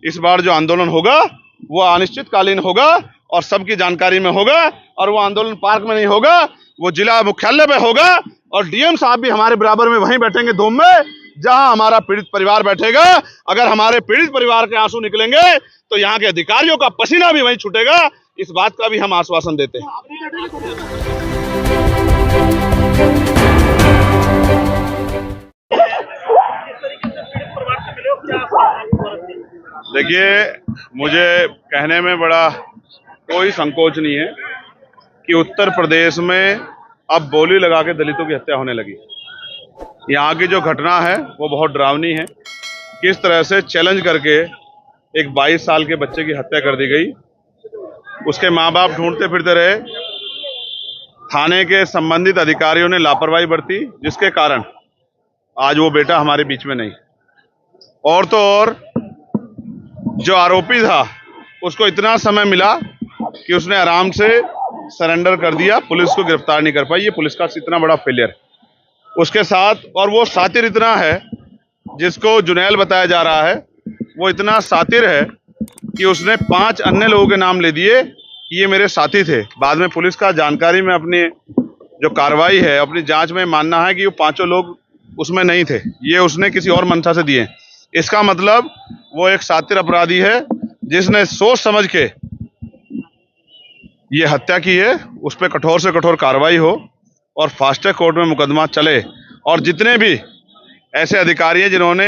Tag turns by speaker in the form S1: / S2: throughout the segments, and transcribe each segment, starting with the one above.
S1: इस बार जो आंदोलन होगा वो अनिश्चितकालीन होगा और सबकी जानकारी में होगा, और वो आंदोलन पार्क में नहीं होगा, वो जिला मुख्यालय पे होगा, और डीएम साहब भी हमारे बराबर में वहीं बैठेंगे धूम में जहां हमारा पीड़ित परिवार बैठेगा। अगर हमारे पीड़ित परिवार के आंसू निकलेंगे तो यहाँ के अधिकारियों का पसीना भी वहीं छूटेगा, इस बात का भी हम आश्वासन देते हैं। देखिए, मुझे कहने में बड़ा कोई संकोच नहीं है कि उत्तर प्रदेश में अब बोली लगा के दलितों की हत्या होने लगी। यहाँ की जो घटना है वो बहुत डरावनी है। किस तरह से चैलेंज करके एक 22 साल के बच्चे की हत्या कर दी गई, उसके माँ बाप ढूंढते फिरते रहे, थाने के संबंधित अधिकारियों ने लापरवाही बरती, जिसके कारण आज वो बेटा हमारे बीच में नहीं। और तो और जो आरोपी था उसको इतना समय मिला कि उसने आराम से सरेंडर कर दिया, पुलिस को गिरफ्तार नहीं कर पाई। ये पुलिस का इतना बड़ा फेलियर उसके साथ। और वो सातिर इतना है, जिसको जुनैल बताया जा रहा है, वो इतना सातिर है कि उसने 5 अन्य लोगों के नाम ले दिए कि ये मेरे साथी थे। बाद में पुलिस का जानकारी में अपनी जो कार्रवाई है, अपनी जांच में मानना है कि वो 5 लोग उसमें नहीं थे, ये उसने किसी और मंशा से दिए। इसका मतलब वो एक सातिर अपराधी है जिसने सोच समझ के ये हत्या की है। उस पर कठोर से कठोर कार्रवाई हो और फास्ट ट्रैक कोर्ट में मुकदमा चले, और जितने भी ऐसे अधिकारी हैं जिन्होंने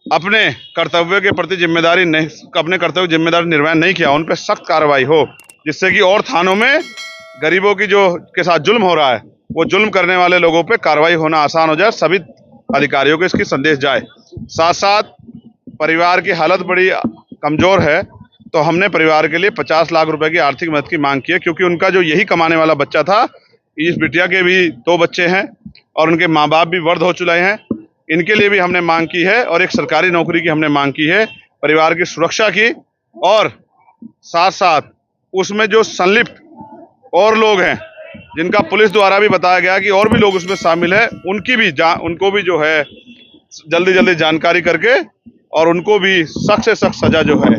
S1: अपने कर्तव्य के प्रति जिम्मेदारी निर्वहन नहीं किया, उन पर सख्त कार्रवाई हो, जिससे कि और थानों में गरीबों की जो के साथ जुल्म हो रहा है, वो जुल्म करने वाले लोगों पे कार्रवाई होना आसान हो जाए, सभी अधिकारियों को इसकी संदेश जाए। साथ साथ परिवार की हालत बड़ी कमजोर है, तो हमने परिवार के लिए 50 लाख रुपए की आर्थिक मदद की मांग की है, क्योंकि उनका जो यही कमाने वाला बच्चा था, इस बिटिया के भी 2 बच्चे हैं और उनके माँ बाप भी वृद्ध हो चुके हैं, इनके लिए भी हमने मांग की है, और एक सरकारी नौकरी की हमने मांग की है, परिवार की सुरक्षा की। और साथ साथ उसमें जो संलिप्त और लोग हैं, जिनका पुलिस द्वारा भी बताया गया कि और भी लोग उसमें शामिल है, उनको भी जो है जल्दी जानकारी करके और उनको भी सख्त से सख्त सजा जो है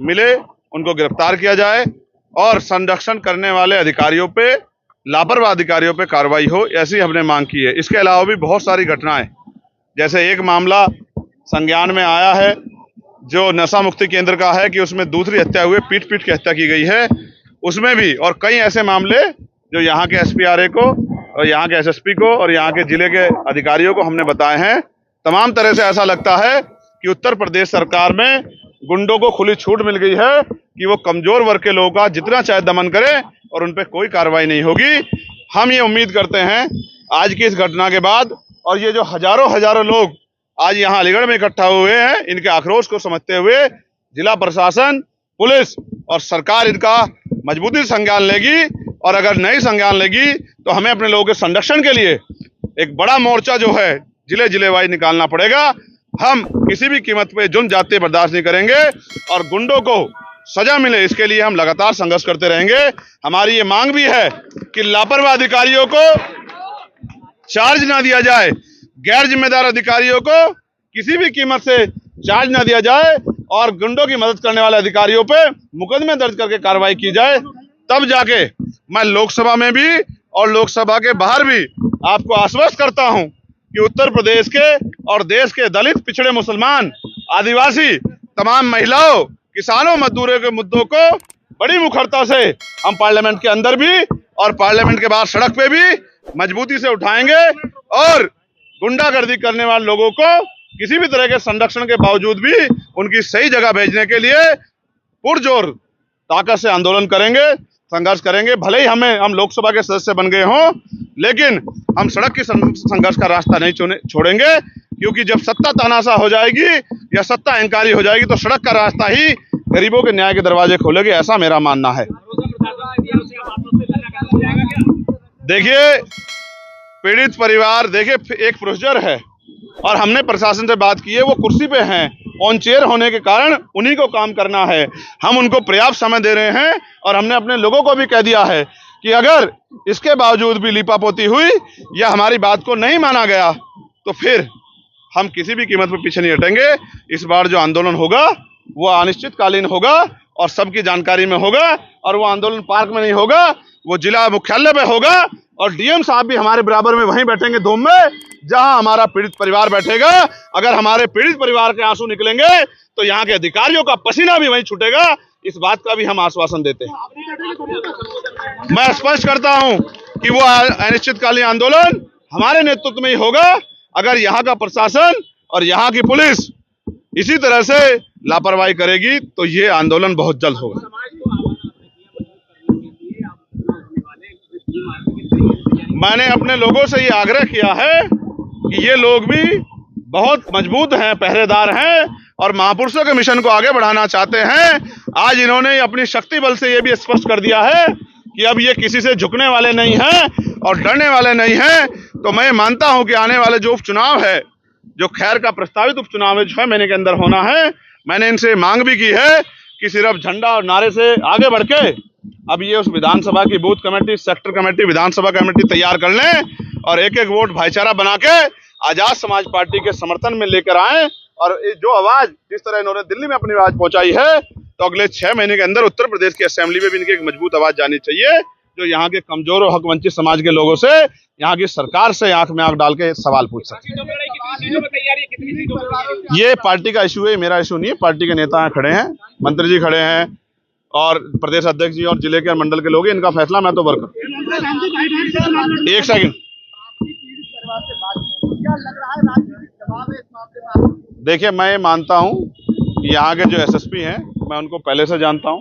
S1: मिले, उनको गिरफ्तार किया जाए, और संरक्षण करने वाले अधिकारियों पे, लापरवाह अधिकारियों पे कार्रवाई हो, ऐसी हमने मांग की है। इसके अलावा भी बहुत सारी घटनाएं, जैसे एक मामला संज्ञान में आया है जो नशा मुक्ति केंद्र का है कि उसमें दूसरी हत्या हुई, पीट के हत्या की गई है, उसमें भी, और कई ऐसे मामले जो यहाँ के SPRA को और यहाँ के SSP को और यहाँ के जिले के अधिकारियों को हमने बताए हैं। तमाम तरह से ऐसा लगता है कि उत्तर प्रदेश सरकार में गुंडों को खुली छूट मिल गई है कि वो कमजोर वर्ग के लोगों का जितना चाहे दमन करें और उन पर कोई कार्रवाई नहीं होगी। हम ये उम्मीद करते हैं आज की इस घटना के बाद, और ये जो हजारों लोग आज यहाँ अलीगढ़ में इकट्ठा हुए हैं, इनके आक्रोश को समझते हुए जिला प्रशासन, पुलिस और सरकार इनका मजबूती से संज्ञान लेगी, और अगर नहीं संज्ञान लेगी तो हमें अपने लोगों के संरक्षण के लिए एक बड़ा मोर्चा जो है जिले वाइज निकालना पड़ेगा। हम किसी भी कीमत पे जुल्म जाते बर्दाश्त नहीं करेंगे, और गुंडों को सजा मिले इसके लिए हम लगातार संघर्ष करते रहेंगे। हमारी ये मांग भी है कि लापरवाह अधिकारियों को चार्ज ना दिया जाए, गैर जिम्मेदार अधिकारियों को किसी भी कीमत से चार्ज ना दिया जाए, और गुंडों की मदद करने वाले अधिकारियों पे मुकदमे दर्ज करके कार्रवाई की जाए। तब जाके मैं लोकसभा में भी और लोकसभा के बाहर भी आपको आश्वस्त करता हूं कि उत्तर प्रदेश के और देश के दलित, पिछड़े, मुसलमान, आदिवासी, तमाम महिलाओं, किसानों, मजदूरों के मुद्दों को बड़ी मुखरता से हम पार्लियामेंट के अंदर भी और पार्लियामेंट के बाहर सड़क पे भी मजबूती से उठाएंगे, और गुंडागर्दी करने वाले लोगों को किसी भी तरह के संरक्षण के बावजूद भी उनकी सही जगह भेजने के लिए पुरजोर ताकत से आंदोलन करेंगे, संघर्ष करेंगे। भले ही हम लोकसभा के सदस्य बन गए हों, लेकिन हम सड़क की संघर्ष का रास्ता नहीं छोड़ेंगे, क्योंकि जब सत्ता तानाशाह हो जाएगी या सत्ता अहंकारी हो जाएगी तो सड़क का रास्ता ही गरीबों के न्याय के दरवाजे खोलेगी, ऐसा मेरा मानना है। देखिए, पीड़ित परिवार, देखिए एक प्रोसीजर है, और हमने प्रशासन से बात की है, वो कुर्सी पे हैं, ऑन चेयर होने के कारण उन्हीं को काम करना है। हम उनको पर्याप्त समय दे रहे हैं, और हमने अपने लोगों को भी कह दिया है कि अगर इसके बावजूद भी लीपापोती हुई या हमारी बात को नहीं माना गया तो फिर हम किसी भी कीमत पर पीछे नहीं हटेंगे। इस बार जो आंदोलन होगा वो अनिश्चितकालीन होगा और सबकी जानकारी में होगा, और वो आंदोलन पार्क में नहीं होगा, वो जिला मुख्यालय पे होगा, और डीएम साहब भी हमारे बराबर में वहीं बैठेंगे धूम में जहां हमारा पीड़ित परिवार बैठेगा। अगर हमारे पीड़ित परिवार के आंसू निकलेंगे तो यहाँ के अधिकारियों का पसीना भी वहीं छूटेगा। इस बात का भी हम आश्वासन देते हैं। मैं स्पष्ट करता हूं कि वो अनिश्चितकालीन आंदोलन हमारे नेतृत्व में ही होगा। अगर यहाँ का प्रशासन और यहाँ की पुलिस इसी तरह से लापरवाही करेगी तो ये आंदोलन बहुत जल्द होगा। मैंने अपने लोगों से ये आग्रह किया है कि ये लोग भी बहुत मजबूत हैं, पहरेदार हैं और महापुरुषों के मिशन को आगे बढ़ाना चाहते हैं। आज इन्होंने अपनी शक्ति बल से ये भी स्पष्ट कर दिया है कि अब ये किसी से झुकने वाले नहीं हैं और डरने वाले नहीं हैं। तो मैं मानता हूं कि आने वाले जो उपचुनाव है, जो खैर का प्रस्तावित उपचुनाव है, 6 महीने के अंदर होना है, मैंने इनसे मांग भी की है कि सिर्फ झंडा और नारे से आगे बढ़ के अब ये उस विधानसभा की बूथ कमेटी, सेक्टर कमेटी, विधानसभा कमेटी तैयार कर लें और एक एक वोट भाईचारा बना के आजाद समाज पार्टी के समर्थन में लेकर आए। और जो आवाज जिस तरह इन्होंने दिल्ली में अपनी आवाज पहुंचाई है, तो अगले 6 महीने के अंदर उत्तर प्रदेश की असेंबली में भी इनकी एक मजबूत आवाज जानी चाहिए, जो यहाँ के कमजोर और हक वंचित समाज के लोगों से, यहाँ की सरकार से आंख में आंख डाल के सवाल पूछ सकते। ये पार्टी का इशू है, मेरा इशू नहीं है। पार्टी के नेता खड़े हैं, मंत्री जी खड़े हैं और प्रदेश अध्यक्ष जी और जिले के मंडल के लोग हैं। इनका फैसला, मैं तो वर्कर। एक सेकंड, देखिए, मैं मानता हूं कि यहाँ के जो एसएसपी हैं, मैं उनको पहले से जानता हूं,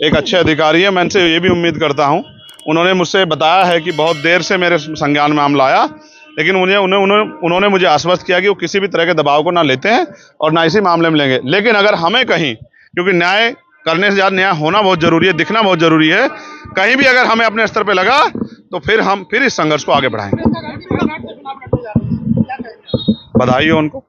S1: एक अच्छे अधिकारी है। मैं इनसे ये भी उम्मीद करता हूं, उन्होंने मुझसे बताया है कि बहुत देर से मेरे संज्ञान में मामला आया, लेकिन उन्होंने मुझे आश्वस्त किया कि वो किसी भी तरह के दबाव को ना लेते हैं और ना इसी मामले में लेंगे। लेकिन अगर हमें कहीं, क्योंकि न्याय करने से ज़्यादा न्याय होना बहुत जरूरी है, दिखना बहुत जरूरी है, कहीं भी अगर हमें अपने स्तर पे लगा तो फिर इस संघर्ष को आगे बढ़ाएंगे। बधाई हो उनको।